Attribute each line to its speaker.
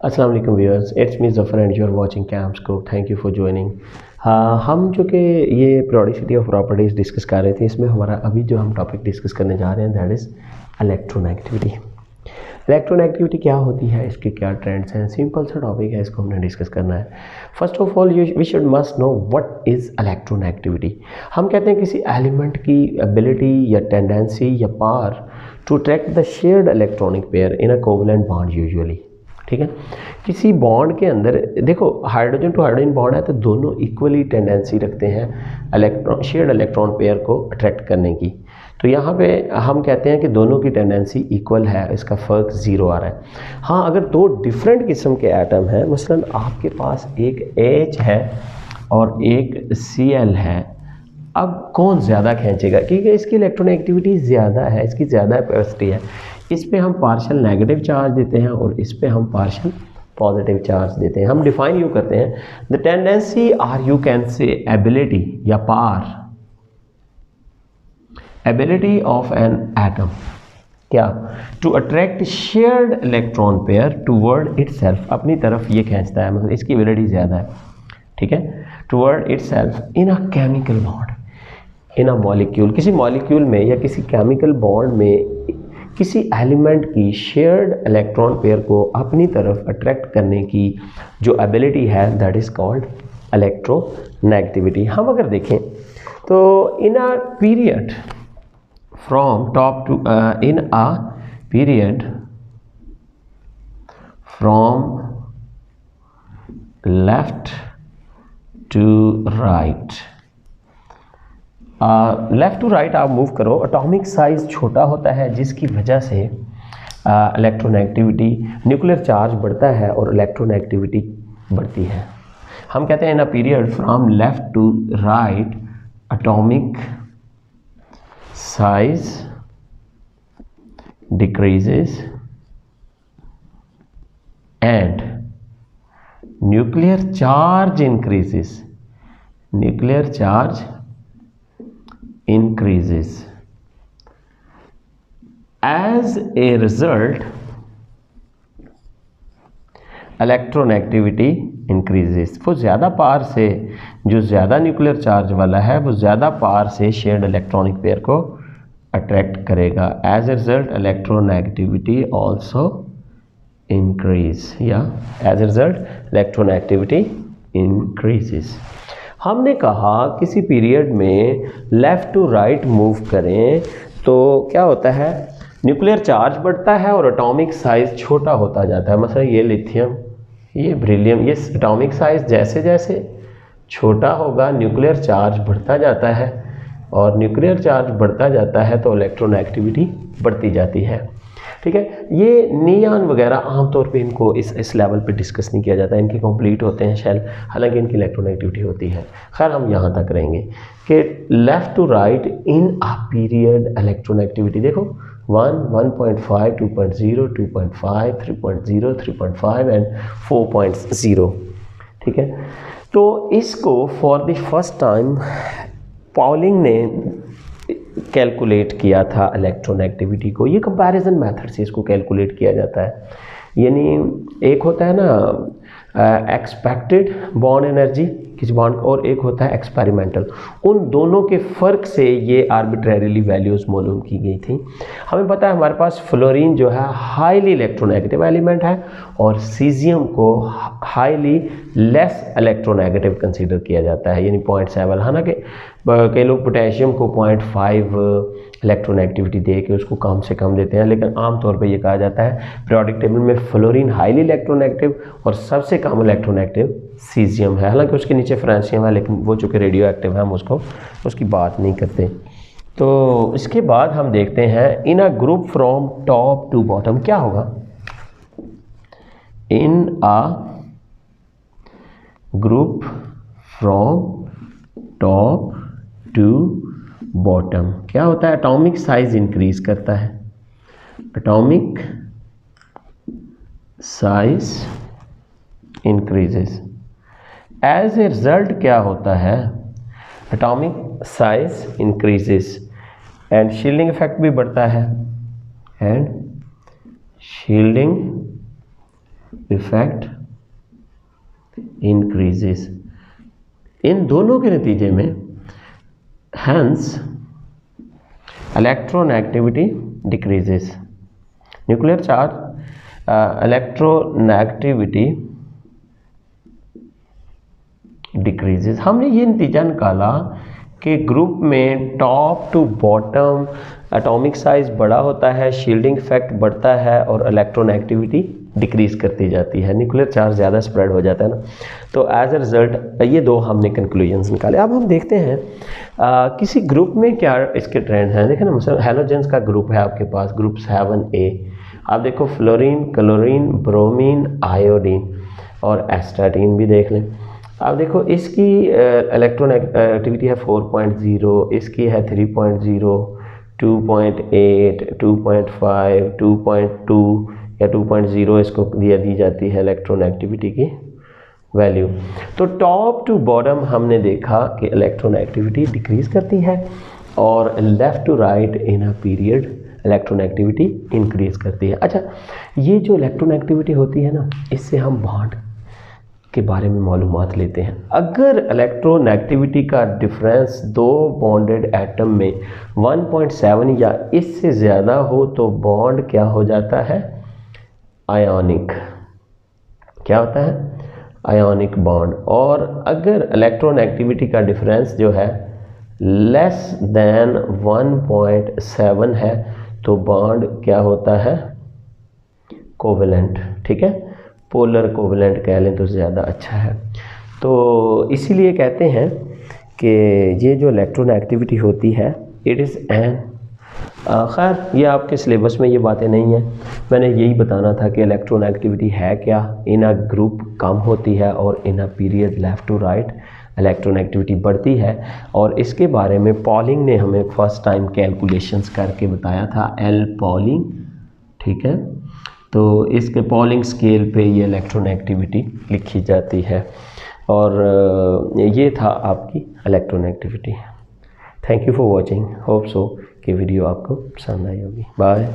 Speaker 1: अस्सलाम वालेकुम viewers, it's me Zafar and you are watching Campuscope. Thank you for joining. हम जो कि ये प्रोडिसिटी ऑफ प्रॉपर्टीज़ डिस्कस कर रहे थे, इसमें हमारा अभी जो हम टॉपिक डिस्कस करने जा रहे हैं दैट इज़ इलेक्ट्रोनेगेटिविटी। इलेक्ट्रोनेगेटिविटी क्या होती है, इसके क्या ट्रेंड्स हैं, सिंपल सा टॉपिक है, इसको हमने डिस्कस करना है। First of all we should must know what is electronegativity. हम कहते हैं किसी एलिमेंट की एबिलिटी या टेंडेंसी या power to attract the shared electronic pair in a covalent bond usually. ठीक है, किसी बॉन्ड के अंदर देखो हाइड्रोजन टू हाइड्रोजन बॉन्ड है तो दोनों इक्वली टेंडेंसी रखते हैं शेयर्ड इलेक्ट्रॉन पेयर को अट्रैक्ट करने की। तो यहाँ पे हम कहते हैं कि दोनों की टेंडेंसी इक्वल है, इसका फ़र्क ज़ीरो आ रहा है। हाँ, अगर दो डिफरेंट किस्म के एटम हैं, मसलन आपके पास एक H है और एक Cl है, अब कौन ज़्यादा खींचेगा, क्योंकि इसकी इलेक्ट्रोनेगेटिविटी ज़्यादा है, इसकी ज़्यादा कैपेसिटी है। इस पे हम पार्शियल नेगेटिव चार्ज देते हैं और इस पे हम पार्शियल पॉजिटिव चार्ज देते हैं। हम डिफाइन यूँ करते हैं, the tendency or you can say ability या power, ability of an atom क्या to attract shared electron pair toward itself, अपनी तरफ ये खींचता है, मतलब इसकी एबिलिटी ज़्यादा है। ठीक है, toward itself in a chemical bond, in a molecule, किसी मॉलिक्यूल में या किसी केमिकल बॉन्ड में किसी एलिमेंट की शेयर्ड इलेक्ट्रॉन पेयर को अपनी तरफ अट्रैक्ट करने की जो एबिलिटी है दैट इज़ कॉल्ड इलेक्ट्रोनेगेटिविटी। हम अगर देखें तो in a period from top to in a period from left to right, left to right आप मूव करो, एटॉमिक साइज़ छोटा होता है जिसकी वजह से इलेक्ट्रोनेगेटिविटी, न्यूक्लियर चार्ज बढ़ता है और इलेक्ट्रोनेगेटिविटी बढ़ती है। हम कहते हैं in a period from left to right atomic size decreases and nuclear charge increases, nuclear charge increases. As a result, electronegativity increases. वो ज़्यादा पावर से, जो ज़्यादा न्यूक्लियर चार्ज वाला है वो ज़्यादा पावर से शेयर्ड इलेक्ट्रॉनिक पेयर को अट्रैक्ट करेगा। As a result, electronegativity also increase, या as a result, electronegativity increases. हमने कहा किसी पीरियड में लेफ़्ट टू राइट मूव करें तो क्या होता है, न्यूक्लियर चार्ज बढ़ता है और एटॉमिक साइज़ छोटा होता जाता है। मतलब ये लिथियम, ये बेरिलियम, ये एटॉमिक साइज़ जैसे जैसे छोटा होगा न्यूक्लियर चार्ज बढ़ता जाता है, और न्यूक्लियर चार्ज बढ़ता जाता है तो इलेक्ट्रोनेगेटिविटी बढ़ती जाती है। ठीक है, ये नियॉन वगैरह आमतौर पे इनको इस लेवल पे डिस्कस नहीं किया जाता, इनके कंप्लीट होते हैं शेल, हालांकि इनकी इलेक्ट्रोनेगेटिविटी होती है। खैर हम यहाँ तक रहेंगे कि left to right in a period electronegativity देखो 1, 1.5, 2.0, 2.5, 3.0, 3.5 एंड 4.0। ठीक है, तो इसको for the first time polling ने कैलकुलेट किया था इलेक्ट्रोनेगेटिविटी को। ये कंपैरिजन मेथड से इसको कैलकुलेट किया जाता है, यानी एक होता है ना एक्सपेक्टेड बॉन्ड एनर्जी किसी बॉन्ड, और एक होता है एक्सपेरिमेंटल। उन दोनों के फ़र्क से ये आर्बिट्रेरीली वैल्यूज़ मालूम की गई थी। हमें पता है हमारे पास फ्लोरीन जो है हाईली इलेक्ट्रोनेगेटिव एलिमेंट है और सीजियम को हाईली लेस इलेक्ट्रोनेगेटिव कंसीडर किया जाता है, यानी 0.7। हालांकि कई लोग पोटेशियम को 0.5 इलेक्ट्रोनेगेटिविटी दे के उसको कम से कम देते हैं, लेकिन आमतौर पे ये कहा जाता है पीरियोडिक टेबल में फ्लोरीन हाईली इलेक्ट्रोनेगेटिव और सबसे कम इलेक्ट्रोनेगेटिव सीजियम है। हालांकि उसके नीचे फ्रांसियम है, लेकिन वो चूँकि रेडियो एक्टिव है हम उसकी बात नहीं करते। तो इसके बाद हम देखते हैं in a group from top to bottom क्या होगा, in a group from top to bottom क्या होता है, एटॉमिक साइज इंक्रीज करता है, atomic size increases. As a result क्या होता है, atomic size increases and shielding effect भी बढ़ता है, एंड शील्डिंग इफेक्ट इंक्रीजेस। इन दोनों के नतीजे में hence electronegativity decreases. Nuclear charge electronegativity decreases. हमने ये नतीजा निकाला कि ग्रुप में top to bottom atomic size बड़ा होता है, शील्डिंग इफेक्ट बढ़ता है और इलेक्ट्रोनेगेटिविटी डिक्रीज करती जाती है, न्यूक्लियर चार्ज ज़्यादा स्प्रेड हो जाता है ना। तो एज ए रिज़ल्ट ये दो हमने कंक्लूजन्स निकाले। अब हम देखते हैं किसी ग्रुप में क्या इसके ट्रेंड हैं। देखें ना, मतलब हैलोजेंस का ग्रुप है आपके पास, ग्रुप 7A। आप देखो फ्लोरीन, क्लोरीन, ब्रोमीन, आयोडीन और एस्टाटीन भी देख लें। आप देखो इसकी इलेक्ट्रोनेगेटिविटी है 4.0, इसकी है 3.0, 2.8, 2.5, 2.2 या 2.0 इसको दी जाती है इलेक्ट्रोनेगेटिविटी की वैल्यू। तो टॉप टू बॉटम हमने देखा कि इलेक्ट्रोनेगेटिविटी डिक्रीज करती है और left to right in a period electronegativity increase करती है। अच्छा, ये जो इलेक्ट्रोनेगेटिविटी होती है ना, इससे हम बॉन्ड के बारे में मालूमात लेते हैं। अगर इलेक्ट्रोनेगेटिविटी का डिफरेंस दो बॉन्डेड एटम में 1.7 या इससे ज़्यादा हो तो बॉन्ड क्या हो जाता है, आयोनिक। क्या होता है, आयोनिक बॉन्ड। और अगर इलेक्ट्रोनेगेटिविटी का डिफरेंस जो है लेस देन 1.7 है तो बॉन्ड क्या होता है, कोवेलेंट। ठीक है, पोलर कोवेलेंट कह लें तो ज़्यादा अच्छा है। तो इसीलिए कहते हैं कि ये जो इलेक्ट्रोनेगेटिविटी होती है इट इज़ एन, खैर ये आपके सिलेबस में ये बातें नहीं हैं, मैंने यही बताना था कि इलेक्ट्रोनेगेटिविटी है क्या। इन अ ग्रुप कम होती है और in a period left to right electronegativity बढ़ती है। और इसके बारे में पॉलिंग ने हमें फर्स्ट टाइम कैलकुलेशंस करके बताया था, एल पॉलिंग। ठीक है, तो इसके पॉलिंग स्केल पे ये इलेक्ट्रोनेगेटिविटी लिखी जाती है। और ये था आपकी electronegativity. Thank you for watching, hope so कि वीडियो आपको पसंद आई होगी। बाय।